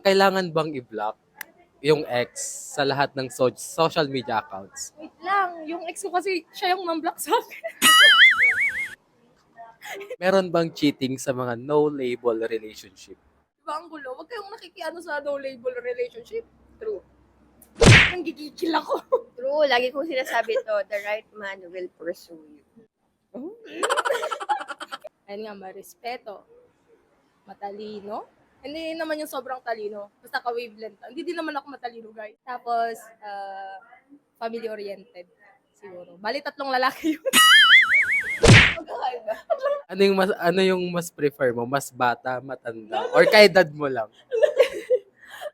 Kailangan bang i-block yung ex sa lahat ng social media accounts? Wait lang, yung ex ko kasi siya yung man-block sa akin. Meron bang cheating sa mga no-label relationship? Diba ang gulo? Huwag kayong nakikiano sa no-label relationship. True. Nanggigigil ako. True, lagi kong sinasabi to, the right man will pursue you. Ayun nga, marespeto. Matalino. Hindi naman yung sobrang talino. Basta ka-wavelength. Hindi din naman ako matalino, guys. Tapos, family-oriented. Siguro. Bali, 3 lalaki yun. Magkakaiba. Ano yung mas prefer mo? Mas bata, matanda? Or kaedad mo lang?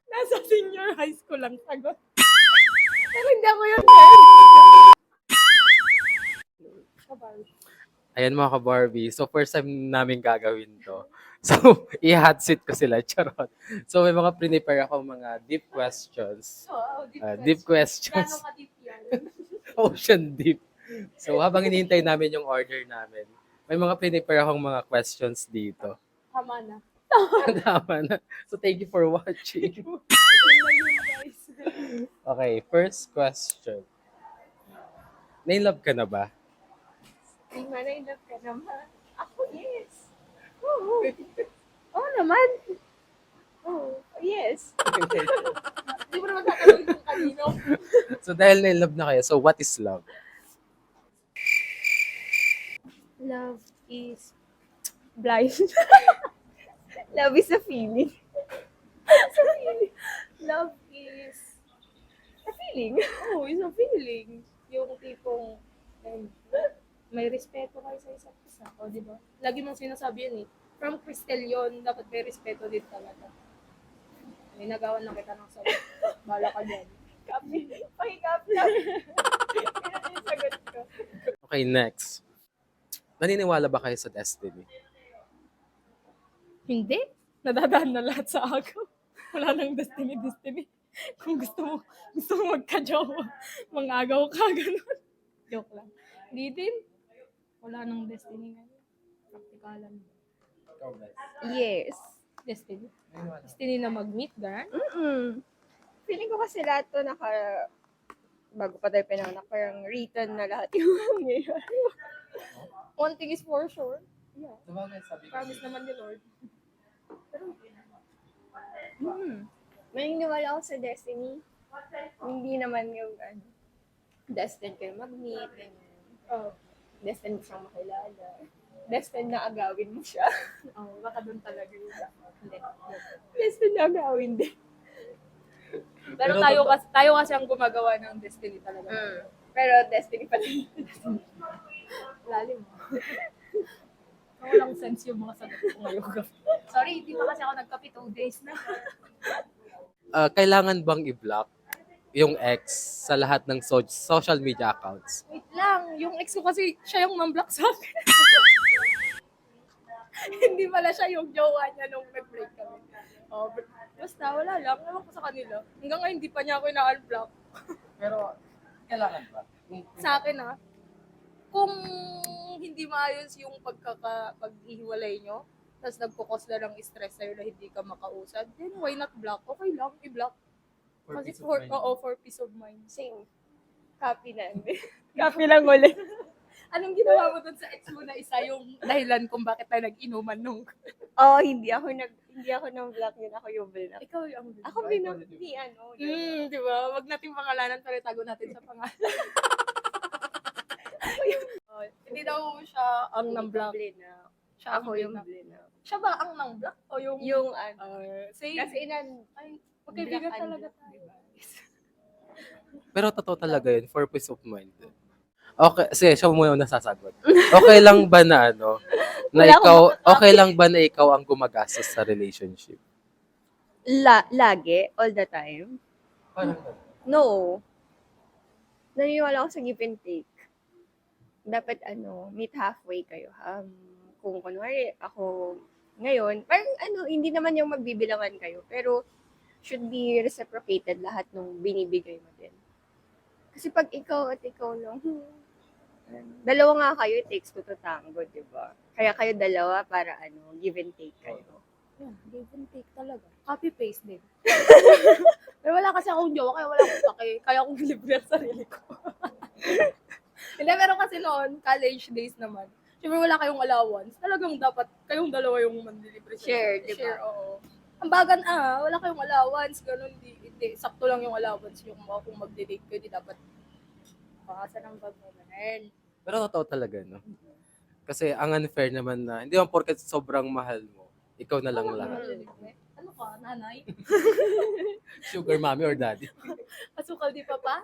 Nasa senior high school lang sagot. Pero hindi ako yun, girl. Ayan mga ka-Barbie. So, first time namin gagawin to. So, i-hot seat ko sila. Charot. So, may mga prepare ako mga deep questions. Deep questions. Gano'ng ka-deep yan? Ocean deep. So, habang hinihintay namin yung order namin, may mga prepare akong mga questions dito. Tama na. Tama na. So, thank you for watching. Yun lang yun, guys. Okay, first question. Na-inlove ka na ba? Di ma-love ka naman. Ako, yes. Oo naman. Oo, yes. Hindi mo naman tatanungin kung kanino. So, dahil na-inlove na kayo, so what is love? Love is blind. Love is a feeling. Love is a feeling. Oo, it's a feeling. Yung tipong may respeto kayo sa isa't isa. O, di ba? Lagi mong sinasabi yun eh. From Cristel yun, dapat may respeto din talaga. May nagawan lang kita ng sagot. Bala ka dyan. Copy. Pakicopy lang. Ganun yung sagot ko. Okay, next. Naniniwala ba kayo sa destiny? Hindi. Nadadaan na lahat sa agaw. Wala nang destiny. Kung gusto mo magka-jowa, mang-agaw ka, ganun. Joke lang. Hindi din. Wala nang destiny ngayon. Praktikalan. Yes. Destiny. Destiny na mag-meet, gan? Feeling ko kasi lahat to bago pa tayo pinanganak, parang written na lahat yung ngayon. One thing is for sure. Yeah. Sabi Promise naman ni Lord. Maniniwala ako sa destiny. Hindi naman yung destined kayo mag-meet, Oh, destined mo siyang makilala, destined na agawin mo siya. baka doon talaga yun. Hindi. Destined na agawin din. Pero tayo kasi ang gumagawa ng destiny talaga. Pero destiny pa din. Lalim. Walang sense yung mga sagot ko ngayon. Sorry, hindi pa kasi ako nagkape 2 days na. Kailangan bang i-block yung ex sa lahat ng social media accounts? Wait lang, yung ex ko kasi siya yung man-block sa akin. Hindi pala siya yung jowa niya nung nag-break kami. Oh, basta wala lang, ewan ko sa kanila. Hanggang ngayon, hindi pa niya ako ina-unblock. Pero, kailangan ba? Sa akin kung hindi maayos yung paghihiwalay nyo, tapos nagkukos na ng stress sa'yo na hindi ka makausad, then why not block? Okay lang, i-block. Kasi for peace of mind. Same. Copy na. Copy lang ulit. Anong ginawa mo dun sa ex mo na isa yung dahilan kung bakit tayo nag-inuman nung... Hindi ako nang block yun. Ako yung block. Ikaw yung... Ako block ni di ba? Wag nating pangalanan, pero tago natin sa pangalan. Hindi daw siya ang nang-block. Siya Ako yung block. Siya ba ang nang-block? O yung... Yung say, kasi ay, magkaibigan talaga tayo. Pero totoo talaga yun, for peace of mind. Okay, sige, siya muna ang nasasagot. Okay lang ba na okay lang ba na ikaw ang gumagastos sa relationship? Lagi? All the time? No. Naniniwala ako sa give and take. Dapat meet halfway kayo. Kung kunwari ako ngayon, parang hindi naman yung magbibilangan kayo, pero should be reciprocated lahat nung binibigay mo din. Kasi pag ikaw at ikaw lang, dalawa nga kayo, it takes two to tango, di ba? Kaya kayo dalawa para give and take kayo. Yan, give and take talaga. Copy-paste din. Pero wala kasi akong jowa, kaya wala akong pake. Kaya akong deliver ang sarili ko. Hindi, pero kasi noon, college days naman. Siyempre wala kayong allowance. Talagang dapat kayong dalawa yung mandeliver. Share, di ba? Share, oo. Ang bagan wala kayong allowance, ganun, hindi, sakto lang yung allowance yung kung mag-delete kayo, di dapat pakasa ng bag mo, ganun. Pero totoo talaga, no? Kasi ang unfair naman na, hindi man porket sobrang mahal mo, ikaw na lang lahat. Ano ka, nanay? Sugar mommy or daddy. Asukal di pa pa?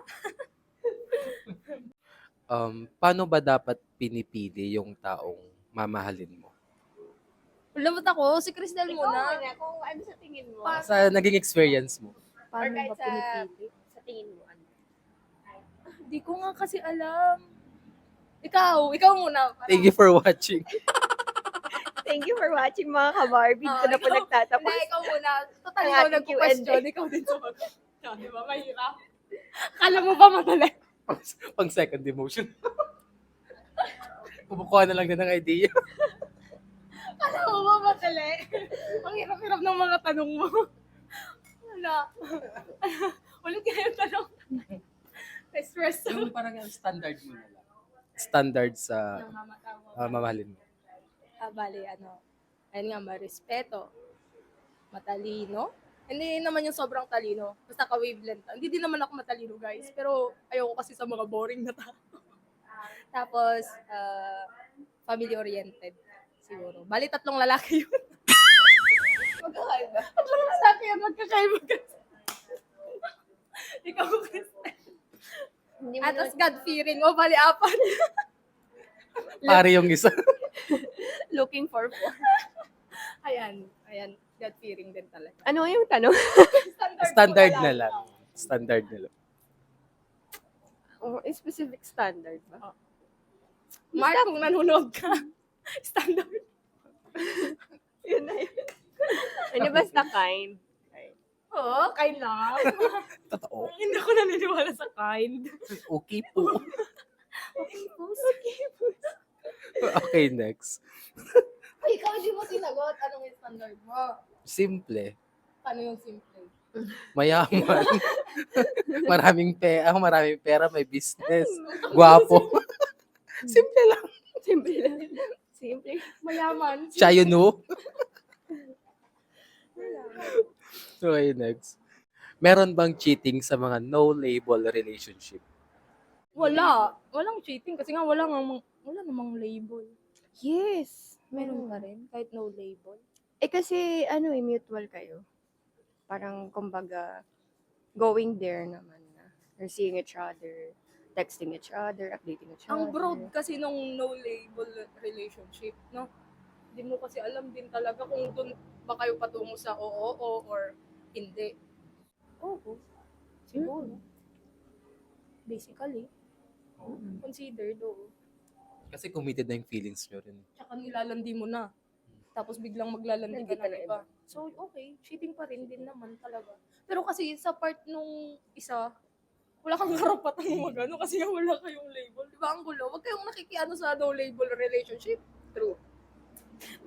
Paano ba dapat pinipili yung taong mamahalin mo? Lamot ako, si Cristel Ikaw muna. muna, kung ano sa tingin mo. Sa naging experience mo. Or Paano kahit ba pinipili? sa tingin mo, ano? Hindi ko nga kasi alam. Ikaw muna. Thank you for watching. Thank you for watching mga ka-Barbie. Dito na po Ikaw- nagtatapos. Hindi, ikaw muna. Total, Ang ikaw ating nagpo-question. Q&A. Ikaw din sumagot. Di ba, mahirap? Kala mo ba madali? Pang second emotion. Kumukuha na lang din ng idea. Kala mo ba madali? Ang hirap-hirap ng mga tanong mo. Wala. Ulit kaya yung tanong. Na-stress Yung parang yung standard mo na lang. Standard sa ng mama tama. mamahalin mo. Bali, ayun nga, marespeto, matalino. Hindi naman yung sobrang talino. Basta ka-wavelength. Hindi din naman ako matalino, guys. Pero ayoko kasi sa mga boring na tao. Tapos, family-oriented. Siguro. Bali, 3 lalaki yun. Magkakaiba. 3 lalaki yun. Magkakaiba guys. Ikaw, Kristen. Hindi mo At na, as God-fearing. O, bali, 4. Pare yung isa. looking for four. Ayan. God-fearing din talaga. Ano yung tanong? Standard ko na lang. Standard na lang. Oh, specific standard ba? Mark, kung nanonood ka, standard. Yun na yun. Ano basta kind? Oo, kind lang. Totoo. Hindi ako naniniwala sa kind. Okay po. Okay, post. Okay, next. Ay, ikaw hindi mo sinagot. Anong yung standard mo? Simple. Paano yung simple? Mayaman. maraming pera, may business. Guwapo. Simple lang. Simple lang. Simple. Mayaman. Siya yun, no? Okay, next. Meron bang cheating sa mga no-label relationship? Wala. Walang cheating kasi nga wala namang label. Yes. Meron pa rin, kahit no label. Eh kasi, mutual kayo. Parang, kumbaga, going there naman na. Or seeing each other, texting each other, updating each other. Ang broad kasi nung no label relationship, no? Hindi mo kasi alam din talaga kung doon ba kayo patungo sa oo or hindi. Oo. Siguro. Basically, considered, oo. Kasi committed na yung feelings nyo rin. Tsaka nilalandi mo na. Tapos biglang maglalandi Hindi ka ka na na iba. So, okay. Cheating pa rin din naman talaga. Pero kasi sa part nung isa, wala kang karapatan mag-ano kasi nga wala kayong label. Di ba ang gulo? Huwag kayong nakikiano sa no label relationship. True.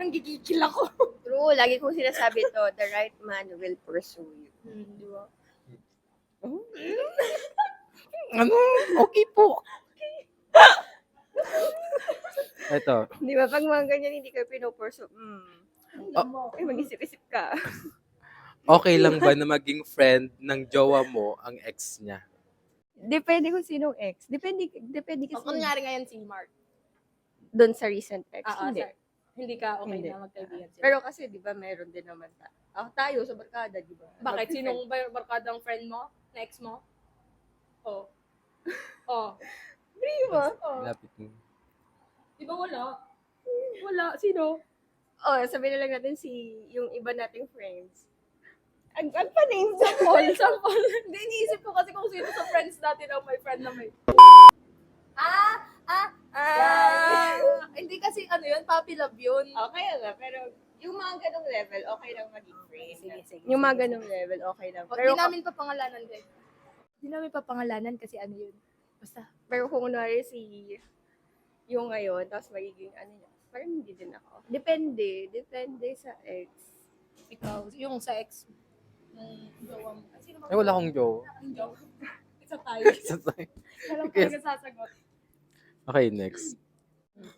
Nanggigigil ako. True, lagi kong sinasabi to, the right man will pursue you. Di ba? Ano? Okay po. Ito. Di ba, pag mga ganyan, hindi kayo pinupursue, Oh. ay, mag-isip-isip ka. Okay lang ba na maging friend ng jowa mo ang ex niya? Depende kung sinong ex. Depende O, kasi kunyari ngayon si Mark. doon sa recent ex. Hindi. Sorry. Hindi ka okay Hindi. na magkaibigan sila. Pero kasi, di ba, meron din naman tayo sa barkada, di ba? bakit? Mag-friend. Sinong barkadang friend mo? Na ex mo? Oh. Oh. Di ba? Oh. Lapit mo. Di ba wala? Wala. Sino? Oh, sabihin na lang natin yung iba nating friends. Ang pa-name sa Sample. Hindi, iniisip ko kasi kung sino sa friends natin ang may friend na may... Hindi kasi yun, puppy love yun. Okay nga, pero yung mga ganong level, okay lang maging friend. Sige. Yung mga ganong level, okay lang. Pero di namin papangalanan guys. Di namin papangalanan kasi yun. Basta. Pero kung kunwari yung ngayon, tapos magiging niya, parang hindi din ako. Depende sa ex. Ikaw, yung sa ex ng jowa mo. Ay, sino ba? Ay, wala akong jowa. Ang jowa. Isa tayo. Walang Yes. talaga sasagot. Okay, next.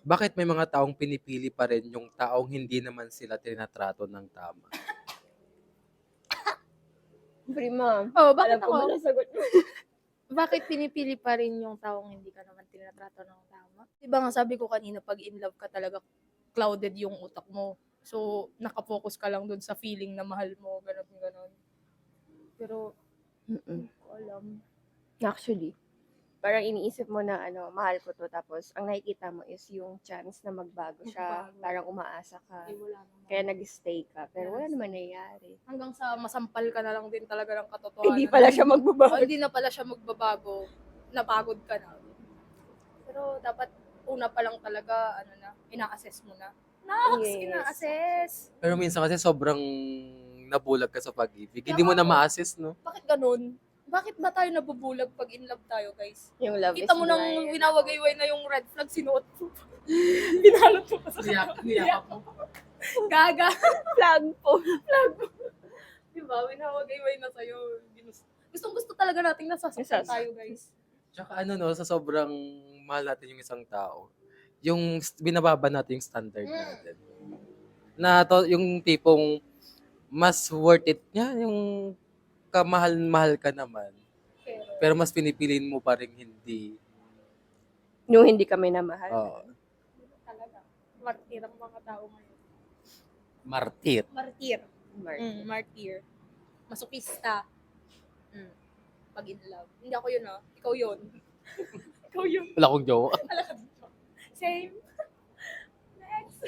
Bakit may mga taong pinipili pa rin yung taong hindi naman sila tinatrato ng tama? Prima. Oh, Alam bakit ko ako? ba nasagot mo? Bakit pinipili pa rin yung taong hindi ka naman tinatrato ng tama? Diba nga sabi ko kanina, pag in love ka talaga, clouded yung utak mo. So, nakafocus ka lang dun sa feeling na mahal mo, ganon. Pero, Mm-mm. hindi ko alam. Actually, parang iniisip mo na mahal ko to, tapos ang nakikita mo is yung chance na magbago siya. Magbago. Parang umaasa ka. Ay, wala naman. Kaya nag-stay ka. Pero wala naman nangyayari. Hanggang sa masampal ka na lang din talaga ng katotohanan. Hindi pala siya O, magbabago. hindi na pala siya magbabago. Napagod ka na. Pero dapat una pa lang talaga, ina-assess mo na. Yes. Ina-assess. Pero minsan kasi sobrang nabulag ka sa pag-ibig. Hindi mo na ma-assess, no? Bakit ganun? Bakit ba tayo nabubulag pag in love tayo, guys? Yung love Kita is mo nang blind. winawagayway na yung red flag, sinuot mo. Binalot mo pa sa Niyakap mo. Gaga. Flag po. Diba? Winawagayway na sa'yo. Gustong gusto talaga nating nasasaktan Nasas- tayo, guys. Tsaka sa sobrang mahal natin yung isang tao, yung binababa natin yung standard natin. Yung tipong mas worth it niya, yung kamahal-mahal ka naman. Pero mas pinipiliin mo pa rin hindi. Yung hindi kami namahal. Oo. Talaga. Martir ang mga tao ngayon. Martir. Martir. Mark. Martir. Masokista. Pag in love. Hindi ako yun, Ikaw yun. Ikaw yun. Wala akong jowa. Same. Next.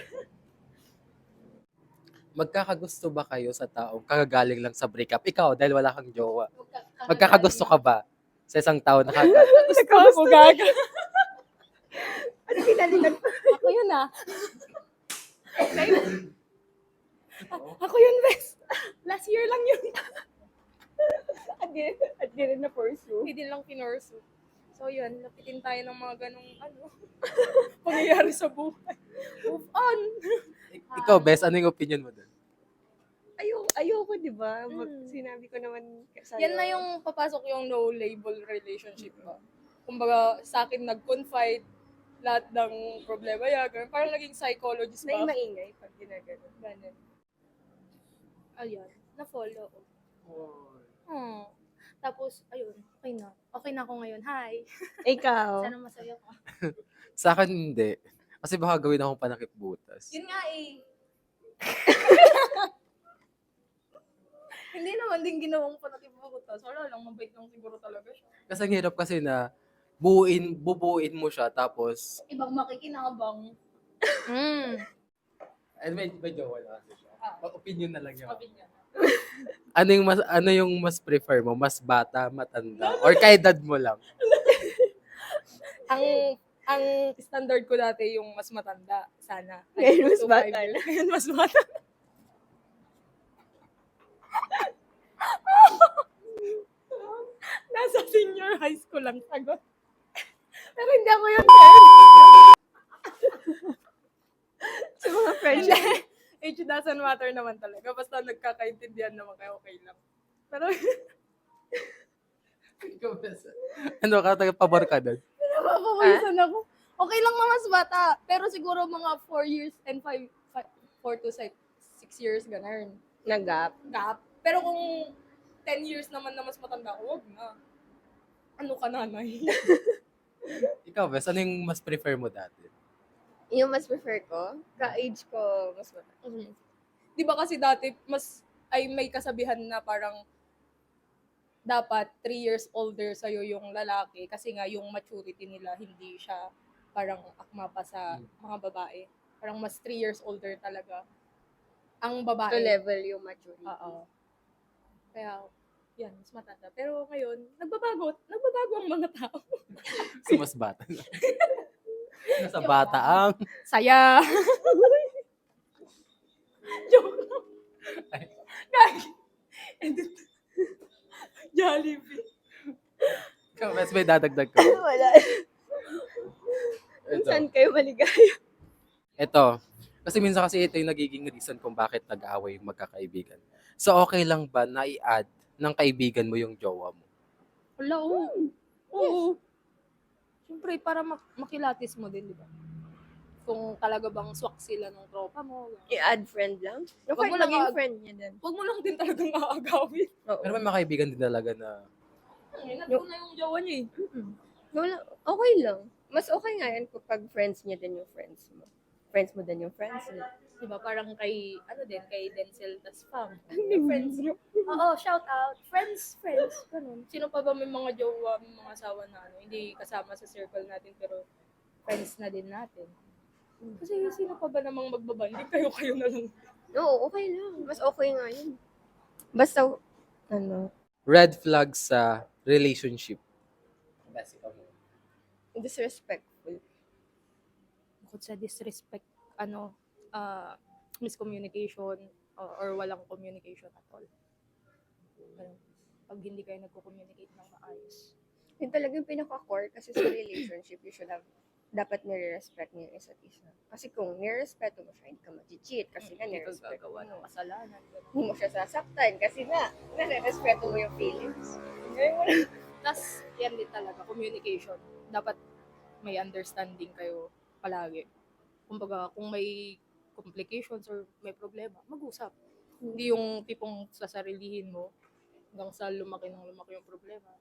Magkakagusto ba kayo sa taong kagagaling lang sa breakup? Ikaw, dahil wala kang jowa. Magkakagusto ka ba sa isang tao na Gusto gaga. Ano kinalingan pa? Ako yun, Ako yun, best. Last year lang yun. At di rin na pursue. Hindi lang pinorso. So yun, lapitin tayo ng mga ganong pangyayari sa buhay. Move on. Ikaw, Bes, ano yung opinion mo doon? Ayoko, di ba? Mm. Sinabi ko naman sa'yo. Yan na yung papasok yung no-label relationship ba. Kumbaga, sa akin nag-confide lahat ng problema yan. Ganun. Parang naging psychologist May ba? maingay pag ginagano. Ganun. Ayun, na-follow ko. Tapos, ayun, okay na. Okay na ako ngayon. Hi. Ikaw. Sana masaya ka. Sa akin, hindi. Kasi baka gawin akong panakip butas. Yun nga Hindi naman din ginawang panatibutas. Wala lang, mabait lang siguro talaga siya. Kasi ang hirap kasi na bubuuin mo siya tapos Ibang makikinabang. may jowa na kasi siya. Opinion na lang yun. Opinion. Ano yung mas prefer mo? Mas bata, matanda? Or kaedad mo lang? Ang standard ko dati yung mas matanda. Sana. Ngayon mas 2 to 5 bata years. na. Ngayon mas bata. Nasa senior high school lang sagot. Pero hindi ako yun. Sa mga friends. Hindi. Age doesn't matter naman talaga. Basta nagkakaintindihan naman kayo, okay lang. Pero Ikaw, Bes. Ano ka, pabor ka doon? napapawisan ako. Okay lang na mas bata. Pero siguro mga 4 years and 4 to 6 years, ganun. Nag-gap. Gap. Pero kung 10 years naman na mas matanda ko, wag na. Ano ka, nanay? Ikaw, Bes, ano yung mas prefer mo dati? Yung mas prefer ko, ka-age ko, mas mata. Di ba kasi dati, may kasabihan na parang dapat 3 years older sa'yo yung lalaki kasi nga yung maturity nila hindi siya parang akma pa sa mga babae. Parang mas 3 years older talaga ang babae. To level yung maturity. Oo. Kaya, yan, mas matanda. Pero ngayon, nagbabago ang mga tao. Kasi mas bata na. Nasa bata ang... Saya! Joke lang. Gagi. Edit. Jollibee. Ikaw, Bes, may dadagdag ko. Wala. Ito. Saan kayo maligaya? Ito, Kasi minsan kasi ito yung nagiging reason kung bakit nag-aaway yung magkakaibigan. So, okay lang ba na i-add ng kaibigan mo yung jowa mo? Wala, oo. Oo. Siyempre, para makilatis mo din, di ba? Kung talaga bang swak sila ng tropa mo. I-add friend lang? No, Wag kahit mo lang maging mag- friend niya din. Huwag mo lang din talagang aagawin. Oo. Pero may mga kaibigan din talaga na, Nandun na yung jowa niya eh. Wala, okay lang. Mas okay nga yan kapag friends niya din yung friends mo. Friends mo din yung friends niya. Diba, parang kay, kay Denzel tas Pam. Friends niya. Oo, shout out. Friends. Ganun. Sino pa ba may mga jowa, may mga asawa na hindi kasama sa circle natin pero friends na din natin. Kasi sino pa ba namang magbabanding? Kayo na lang. Oo, okay lang. Mas okay nga yun. Basta, red flag sa relationship. disrespectful. Bukod sa disrespect, miscommunication or walang communication at all. Ganun. Pag hindi kayo nagko-communicate ng maayos. Yun talaga yung pinaka-core kasi sa relationship, you should have, dapat nire-respect niyo yung isa't isa. Kasi kung nire-respeto mo siya, hindi ka mag-cheat kasi nga Hindi ka nire-respect gagawa ng mo. kasalanan. Ganun. Hindi mo siya sasaktan kasi nga, nire-respeto mo yung feelings. Tapos, yan din talaga, communication. Dapat may understanding kayo palagi. Kumbaga, kung may complications or may problema, mag-usap. Hindi yung tipong sasarilihin mo hanggang sa lumaki yung problema.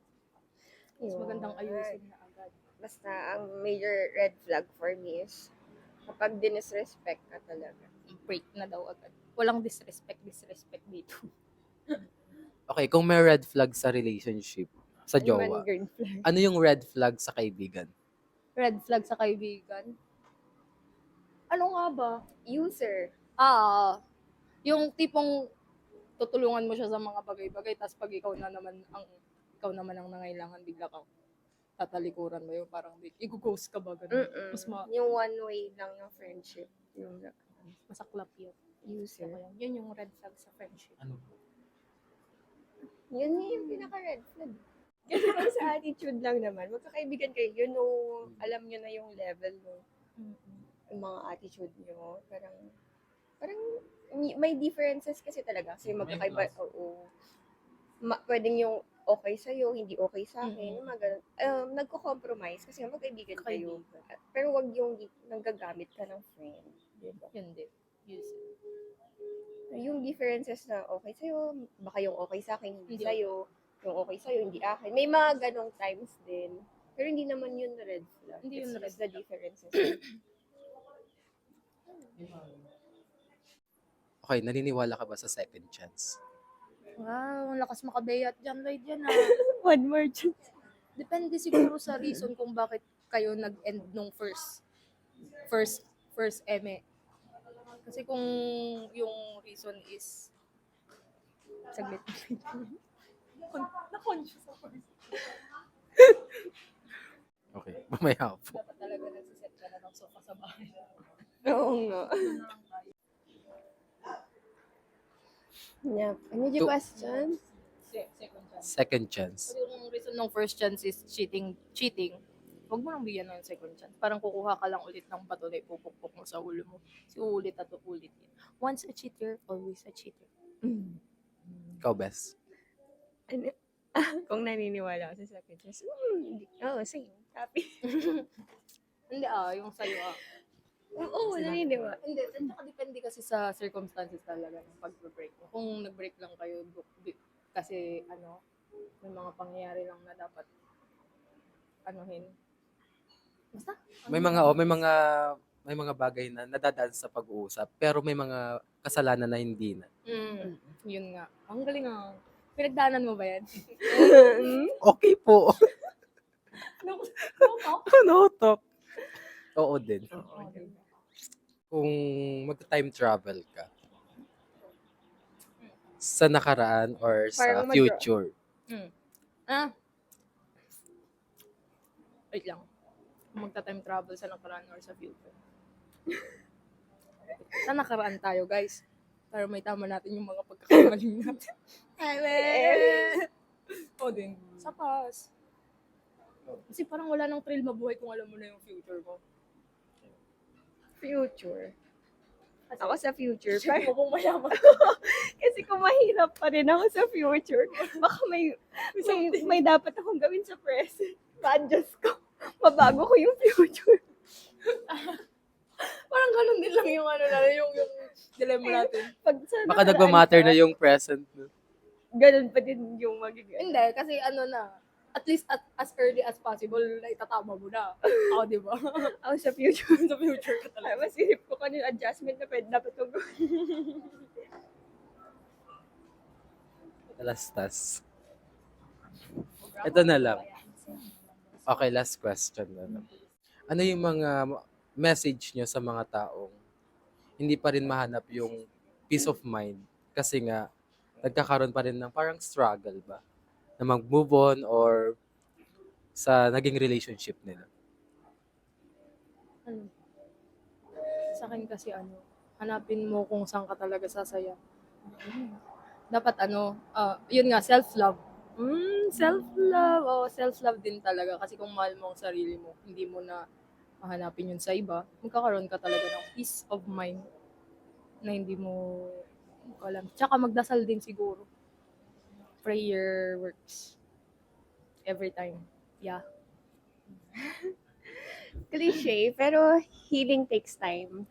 Mas magandang ayusin na agad. Basta, ang major red flag for me is kapag dinisrespect ka talaga. Break na daw agad. Walang disrespect dito. Okay, kung may red flag sa relationship, sa Ano man jowa, green flag? ano yung red flag sa kaibigan? Red flag sa kaibigan? Ano nga ba? User. Yung tipong tutulungan mo siya sa mga bagay-bagay tapos pag ikaw naman ang nangailangan, bigla kang tatalikuran mo yun, parang i-ghost ka ba ganun. Mas Yung one way lang ng friendship. Yung masaklap yun. user. Yun yung red flag sa friendship. Ano? Yun yung pinaka-red flag. Kasi kung sa attitude lang naman, magkakaibigan kayo, you know, alam nyo na yung level mo, yung mga attitude nyo. Parang may differences kasi talaga. Kasi magkakaiba, oo. Pwedeng yung okay sa'yo, hindi okay sa akin. Yung mga ganun. Nagko-compromise kasi magkaibigan kayo. Pero wag yung nanggagamit ka ng friend. Diba? Yun din. Use it. Yung differences na okay sa'yo, baka yung okay sa akin, hindi Hindi. sa'yo. Yung okay sa'yo, hindi akin. May mga ganong times din. Pero hindi naman yun red flag. Hindi yun It's red just the differences. Okay, naniniwala ka ba sa second chance? Wow, ang lakas makabeyat dyan, Lloyd, yan One more chance. Depende siguro sa reason kung bakit kayo nag-end nung first eme. Kasi kung yung reason is saglit. Na-conscious ako. Okay, mamaya po. Dapat talaga nagsiset ka na ng sofa sa bahay. Oo nga. Yep. Ano yung question? Second chance. Second chance. Pero kung reason ng first chance is cheating, huwag mo nang bigyan ng second chance. Parang kukuha ka lang ulit ng bato na ipupukpok mo sa ulo mo. Si uulit at uulit yan. Once a cheater, always a cheater. Ikaw, Bes. Ano? Kung naniniwala ako sa second chance. Same. Happy. Hindi yung sa'yo Oo, naniniwala. Hindi, tsaka depende kasi sa circumstances talaga ng pag-break mo. Kung nag-break lang kayo kasi may mga pangyayari lang na dapat anuhin. Basta? May mga bagay na nadadaan sa pag-uusap, pero may mga kasalanan na hindi na. Yun nga. Ang galing Pinagdaanan mo ba yan? Okay po. No, No talk. Oo din. Okay. Kung mag-time travel ka, sa nakaraan or sa Parang future, Wait lang. Kung magta-time travel sa nakaraan or sa future. Sa nakaraan tayo, guys. Para may tama natin yung mga pagkakamali natin. Din. Sa past. Kasi parang wala nang thrill mabuhay kung alam mo na yung future mo. Future. ako sa future. Check mo kung mayaman. Kasi kung mahirap pa rin ako sa future, baka may dapat akong gawin sa present. Ma-adjust ko. Mabago ko yung future. Parang ganun din lang yung ano natin, yung dilemma natin. Pag sa Baka nakaraan nagmamatter ka, na yung present. ganun pa din yung magiging. Hindi, kasi ano na, at least as early as possible, na itatama mo na. Ako, di ba? Ako sa future. Sa future ka talaga. Mas isip ko kung ano yung adjustment na pwede dapat kong gawin. Talastas. Ito na lang. Okay, last question na lang. Ano yung mga message nyo sa mga taong hindi pa rin mahanap yung peace of mind? Kasi nga, nagkakaroon pa rin ng parang struggle ba? Na mag-move on or sa naging relationship nila. Ano? Sa akin kasi hanapin mo kung saan ka talaga sasaya. Dapat yun nga, self-love. Self-love. Oh, self-love din talaga. Kasi kung mahal mo ang sarili mo, hindi mo na hahanapin yun sa iba, magkakaroon ka talaga ng peace of mind na hindi mo alam. Tsaka magdasal din siguro. Prayer works. Every time. Yeah. Cliche, pero healing takes time.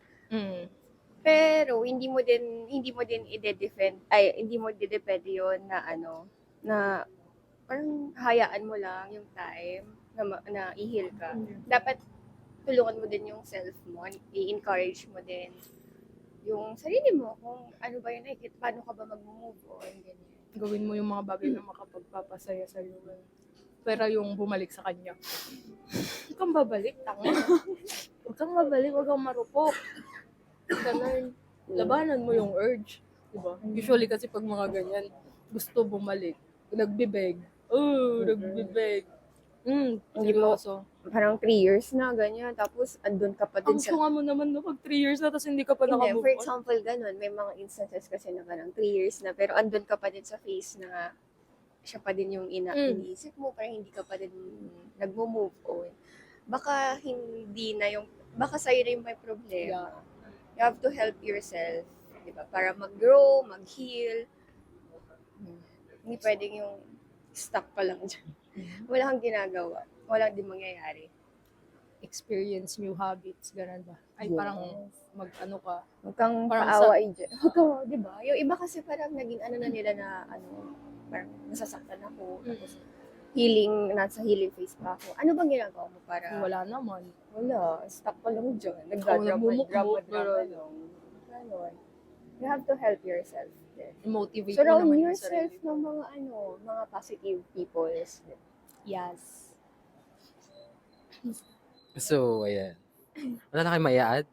Pero hindi mo din hindi mo didepende yun na na parang hayaan mo lang yung time na i-heal ka. Dapat tulungan mo din yung self mo, i-encourage mo din yung sarili mo kung ano ba yun, paano ka ba mag-move on, ganyan. Gawin mo yung mga bagay na makapagpapasaya sa iyo. Pero yung bumalik sa kanya. Huwag kang babalik, tanga. Huwag kang babalik, huwag kang marupok. Ganun. Labanan mo yung urge. Diba? Usually kasi pag mga ganyan, gusto bumalik. Nagbibeg. Nagbibeg. Seryoso. Parang 3 years na, ganyan. Tapos, andun ka pa din Ang syunga mo naman no, pag 3 years na, tapos hindi ka pa Hindi, nakamove for on. example, ganun. May mga instances kasi na parang 3 years na, pero andun ka pa din sa phase na siya pa din yung iniisip mo, parang hindi ka pa din nagmo-move on. Baka baka sa'yo na yung may problema. You have to help yourself, di ba? Para mag-grow, mag-heal. Hindi pwedeng yung stuck ka lang dyan. Wala kang ginagawa. Wala din mangyayari. Experience new habits, ganun ba? Ay, Yes. parang mag-ano ka. Huwag kang Parang paaway dyan. Huwag kang, di ba? Yung iba kasi parang naging na nila na, parang nasasaktan ako. Tapos, nasa healing phase pa ako. Ano bang ginagawa mo para? Wala naman. Wala. Stuck ka lang dyan. namumukmuk, Drama lang. Ganon. You have to help yourself. Motivate mo Surround naman yung yourself sarili. ng mga positive people. Yes. So, ayan. Wala na kayo maiaad?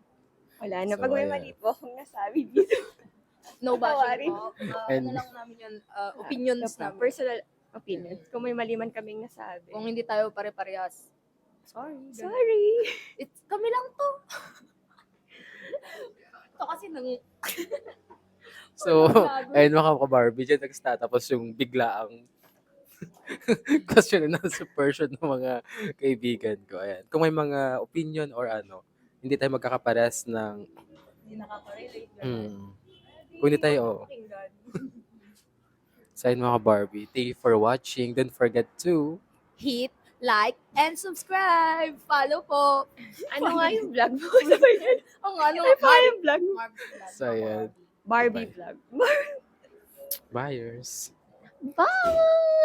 Wala na. So, Pag may ayan. mali po akong nasabi dito. No Patawarin. bashing po. And- Ano lang namin yan, opinions namin. Personal opinions. Kung may mali man kaming nasabi. Kung hindi tayo pare-parehas. Sorry. ganun. Sorry. Kami lang to. Ito kasi So, Gago. ayun mga ka-Barbie, dyan nagtatapos yung biglaang question na sa version ng mga kaibigan ko. Ayan. Kung may mga opinion or hindi tayo magkakapares ng hindi nakaka-relate. kung hindi tayo, sa inyo mga Barbie, thank you for watching. Don't forget to Hit, like, and subscribe. Follow po. Ano nga yung vlog mo? Sabay yan. Ang ano, Ano pa yung vlog mo? So, ayan. Barbie Bye. vlog. Buyers. Bye!